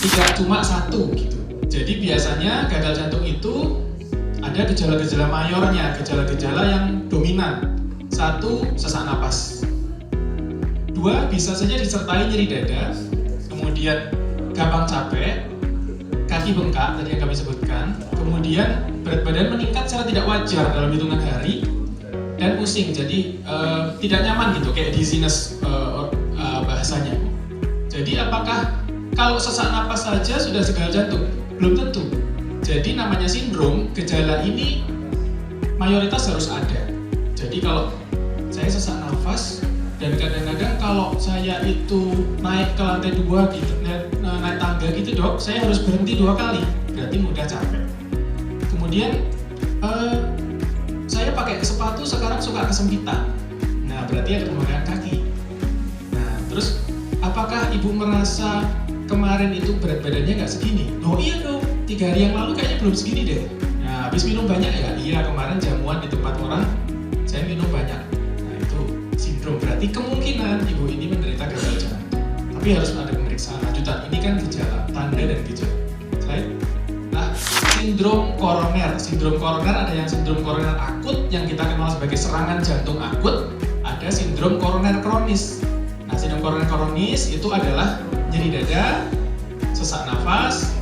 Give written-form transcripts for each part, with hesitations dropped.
tidak cuma satu gitu. Jadi biasanya gagal jantung itu ada gejala-gejala mayornya, gejala-gejala yang dominan. Satu, sesak napas. Dua, bisa saja disertai nyeri dada, kemudian gampang capek, kaki bengkak tadi yang kami sebutkan, kemudian berat badan meningkat secara tidak wajar dalam hitungan hari, dan pusing, jadi tidak nyaman gitu, kayak dizziness bahasanya. Jadi apakah kalau sesak napas saja sudah gagal jantung? Belum tentu. Jadi namanya sindrom, gejala ini mayoritas harus ada. Jadi kalau saya sesak nafas, dan kadang-kadang kalau saya itu naik ke lantai 2 gitu, naik tangga gitu dok, saya harus berhenti 2 kali, berarti mudah capek. Kemudian saya pakai sepatu sekarang suka kesempitan, nah berarti ada pembengkakan kaki. Nah terus apakah ibu merasa kemarin itu berat badannya nggak segini? Oh iya dong, 3 hari yang lalu kayaknya belum segini deh. Nah habis minum banyak ya? Iya, kemarin jamuan di tempat orang saya minum banyak. Nah itu sindrom, berarti kemungkinan ibu ini menderita gagal jantung. Tapi harus ada pemeriksaan lanjutan. Ini kan gejala, tanda dan gejala. Nah, sindrom koroner. Sindrom koroner ada yang sindrom koroner akut yang kita kenal sebagai serangan jantung akut. Ada sindrom koroner kronis. Nah, sindrom koroner kronis itu adalah nyeri dada, sesak nafas,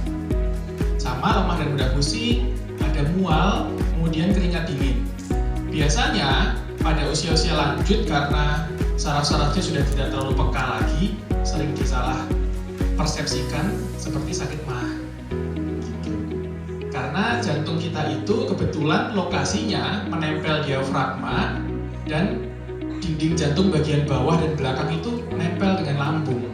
sama lemah dan mudah pusing, ada mual, kemudian keringat dingin. Biasanya pada usia-usia lanjut karena saraf-sarafnya sudah tidak terlalu peka lagi, sering disalah persepsikan seperti sakit mah. Gitu. Karena jantung kita itu kebetulan lokasinya menempel diafragma dan dinding jantung bagian bawah dan belakang itu nempel dengan lambung.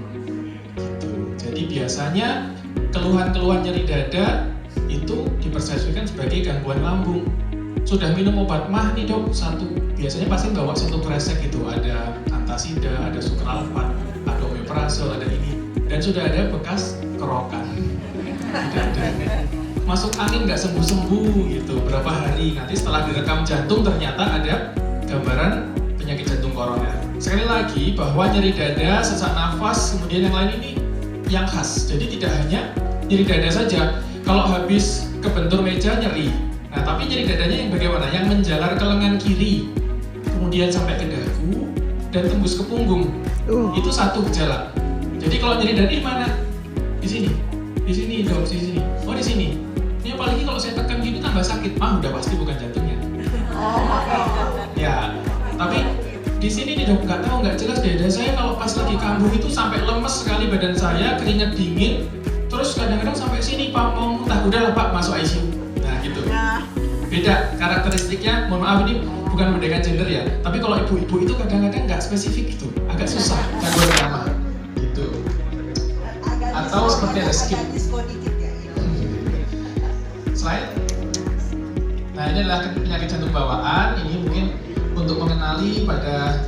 Gitu. Jadi biasanya keluhan-keluhan nyeri dada itu dipersepsikan sebagai gangguan lambung. Sudah minum obat mah nih dok, biasanya pasti bawa satu kresek gitu, ada antasida, ada sukralfat, ada omeprazol, ada ini, dan sudah ada bekas kerokan. Tidak ada. Masuk angin nggak sembuh-sembuh gitu, berapa hari, nanti setelah direkam jantung ternyata ada gambaran penyakit jantung koroner. Sekali lagi bahwa nyeri dada, sesak nafas, kemudian yang lain ini yang khas. Jadi tidak hanya nyeri dada saja, kalau habis kebentur meja nyeri. Nah, tapi nyeri dadanya yang bagaimana? Yang menjalar ke lengan kiri, kemudian sampai ke dagu, dan tembus ke punggung. Itu satu gejala. Jadi kalau nyeri dada di mana? Di sini dok, di sini. Oh di sini. Ini apalagi kalau saya tekan gini tambah sakit. Udah pasti bukan jantungnya. Ya, tapi di sini nih dok, nggak jelas dada saya kalau pas lagi kambuh itu sampai lemes sekali badan saya, keringat dingin, terus kadang-kadang sampai sini pak mau muntah. Udahlah pak, masuk ICU. Nah gitu. Beda karakteristiknya, mohon maaf ini bukan membedakan gender ya, tapi kalau ibu-ibu itu kadang-kadang nggak spesifik gitu, agak susah gangguan pertama gitu. Atau seperti ada skip. Slide. Nah ini adalah penyakit jantung bawaan. Ini mungkin untuk mengenali pada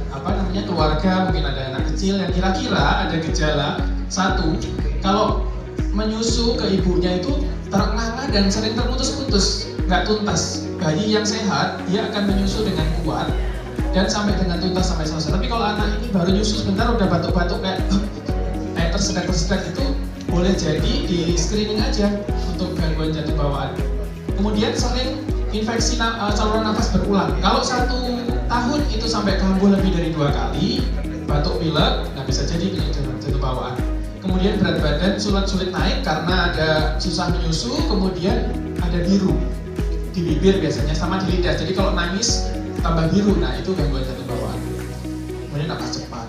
keluarga, mungkin ada anak kecil yang kira-kira ada gejala. Satu, kalau menyusu ke ibunya itu terengah-engah dan sering terputus-putus, nggak tuntas. Bayi yang sehat dia akan menyusu dengan kuat dan sampai dengan tuntas sampai selesai. Tapi kalau anak ini baru nyusu sebentar udah batuk-batuk kayak tersedak-tersedak, itu boleh jadi di screening aja untuk gangguan jantung bawaan. Kemudian sering infeksi saluran nafas berulang. Kalau 1 tahun itu sampai kambuh lebih dari 2 kali, batuk pilek, nah bisa jadi penyakit jantung bawaan. Kemudian berat badan sulit naik karena ada susah menyusu, kemudian ada biru di bibir biasanya sama di lidah. Jadi kalau nangis tambah biru, nah itu gangguan jantung bawaan. Kemudian napas cepat.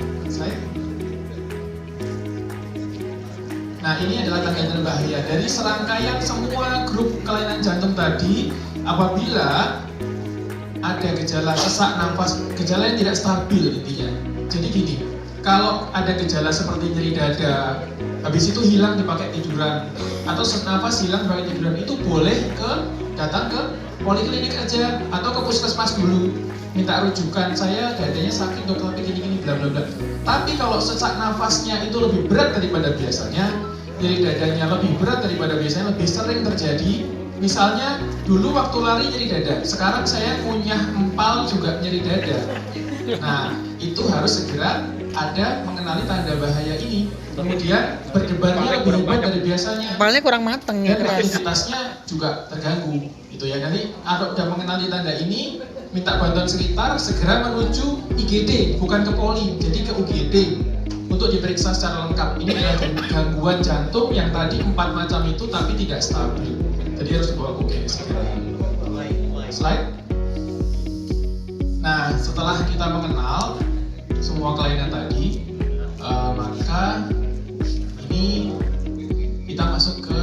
Nah ini adalah tanda berbahaya dari serangkaian semua grup kelainan jantung tadi. Apabila ada gejala sesak nafas, gejala yang tidak stabil intinya. Jadi gini, kalau ada gejala seperti nyeri dada, habis itu hilang dipakai tiduran, atau sesak nafas hilang dipakai tiduran, itu boleh datang ke poliklinik aja atau ke puskesmas dulu, minta rujukan, saya dadanya sakit dok tapi gini bla bla bla. Tapi kalau sesak nafasnya itu lebih berat daripada biasanya, nyeri dadanya lebih berat daripada biasanya, lebih sering terjadi. Misalnya dulu waktu lari nyeri dada, sekarang saya punya empal juga nyeri dada. Nah itu harus segera ada mengenali tanda bahaya ini, kemudian berdebarnya lebih hebat dari biasanya. Kepalanya kurang mateng ya, Dan keras. aktivitasnya juga terganggu, gitu ya. Nanti kalau udah mengenali tanda ini, minta bantuan sekitar, segera menuju IGD, bukan ke poli, jadi ke UGD untuk diperiksa secara lengkap. Ini adalah gangguan jantung yang tadi 4 macam itu tapi tidak stabil, jadi harus dibawa ke UGD segera. Slide. Nah, setelah kita mengenal semua kelainan tadi, maka ini kita masuk ke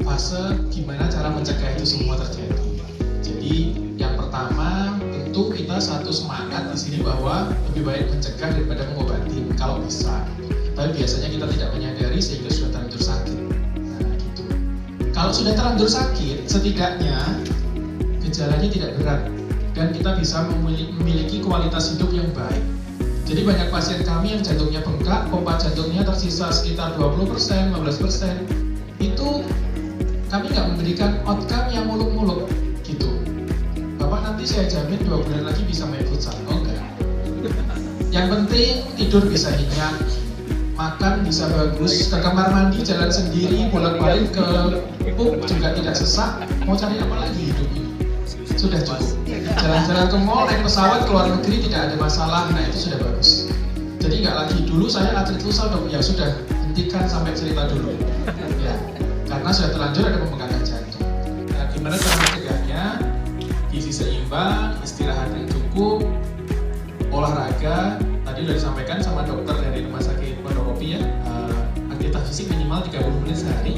fase gimana cara mencegah itu semua terjadi. Jadi yang pertama tentu kita satu semangat di sini bahwa lebih baik mencegah daripada mengobati kalau bisa. Tapi biasanya kita tidak menyadari sehingga sudah terlanjur sakit. Nah, gitu. Kalau sudah terlanjur sakit, setidaknya gejalanya tidak berat dan kita bisa memiliki kualitas hidup yang baik. Jadi banyak pasien kami yang jantungnya bengkak, pompa jantungnya tersisa sekitar 20%, 15%. Itu kami nggak memberikan outcome yang muluk-muluk gitu. Bapak nanti saya jamin 2 bulan lagi bisa main futsal. Oh enggak. Yang penting tidur bisa nyenyak, makan bisa bagus, ke kamar mandi jalan sendiri, bolak-balik ke pub juga tidak sesak. Mau cari apa lagi hidup ini? Sudah cukup. Jalan-jalan ke mall, naik pesawat, keluar negeri tidak ada masalah. Nah itu sudah bagus. Jadi nggak lagi dulu saya atlet futsal dong. Ya sudah, hentikan sampai cerita dulu. Ya, karena sudah terlanjur ada pembengkakan jantung. Nah, gimana cara mencegahnya? Gizi seimbang, istirahat yang cukup, olahraga. Tadi sudah disampaikan sama dokter dari Rumah Sakit Pondokopi ya. Aktivitas fisik minimal 30 menit sehari.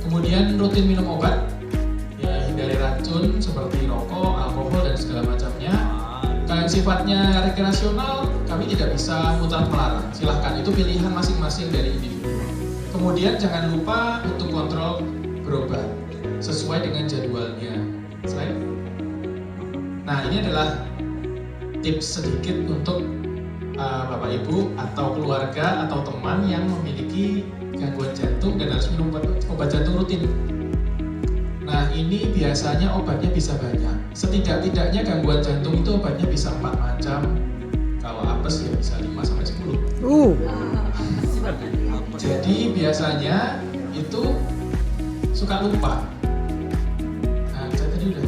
Kemudian rutin minum obat. Hindari racun seperti rokok, alkohol, dan segala macamnya. Kalau yang sifatnya rekreasional, kami tidak bisa mutlak melarang. Silahkan, itu pilihan masing-masing dari individu. Kemudian jangan lupa untuk kontrol berobat sesuai dengan jadwalnya. Slide. Nah, ini adalah tips sedikit untuk Bapak Ibu atau keluarga atau teman yang memiliki gangguan jantung dan harus minum obat jantung rutin. Nah, ini biasanya obatnya bisa banyak. Setidak-tidaknya gangguan jantung itu obatnya bisa 4 macam. Kalau apes ya bisa 5-10. Jadi biasanya itu suka lupa. Nah, saya tadi udah